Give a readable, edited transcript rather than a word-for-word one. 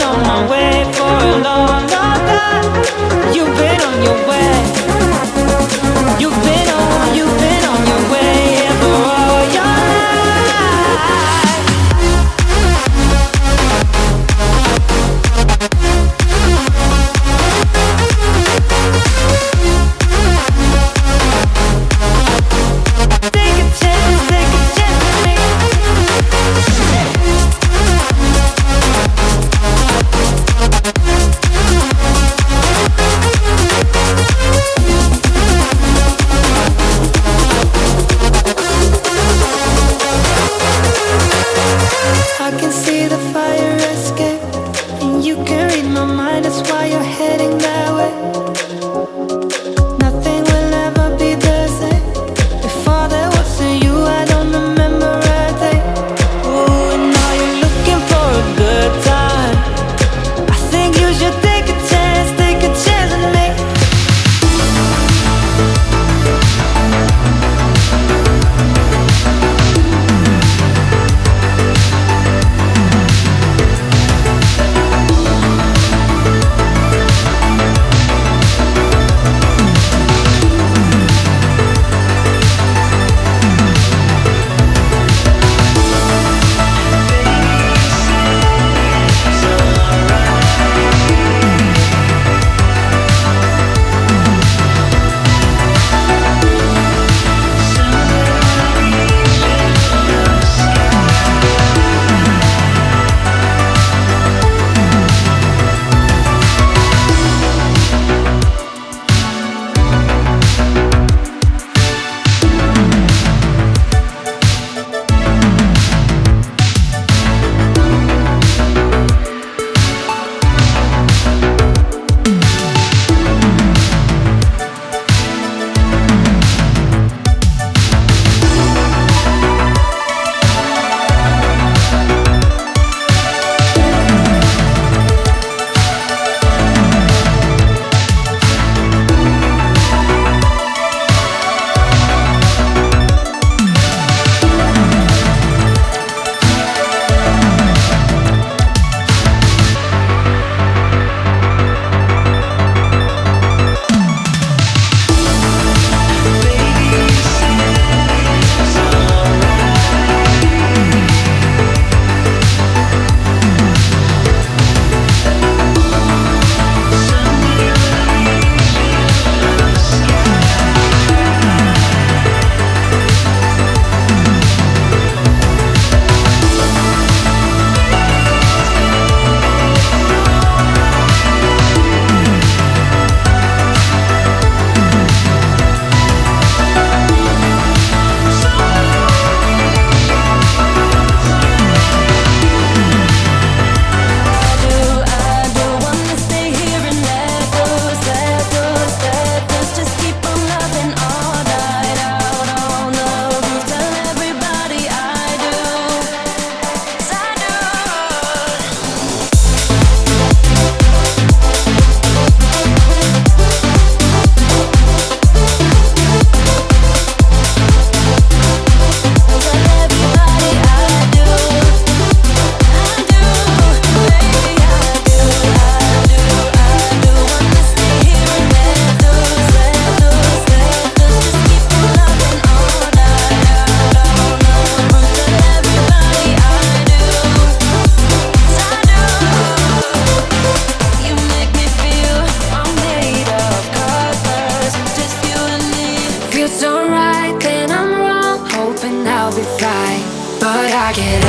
on my way for a long, long time. You've been on your way. You've been on your way here for all your life. Take a chance with me. I can see the fire escape, and you can read my mind, that's why you're heading that way. Nothing will ever be the same. Before there was a you, I don't remember a day. Ooh, and now you're looking for a good time. I think you should take a chance with me. Feels so right, then I'm wrong, hoping I'll be fine, but I get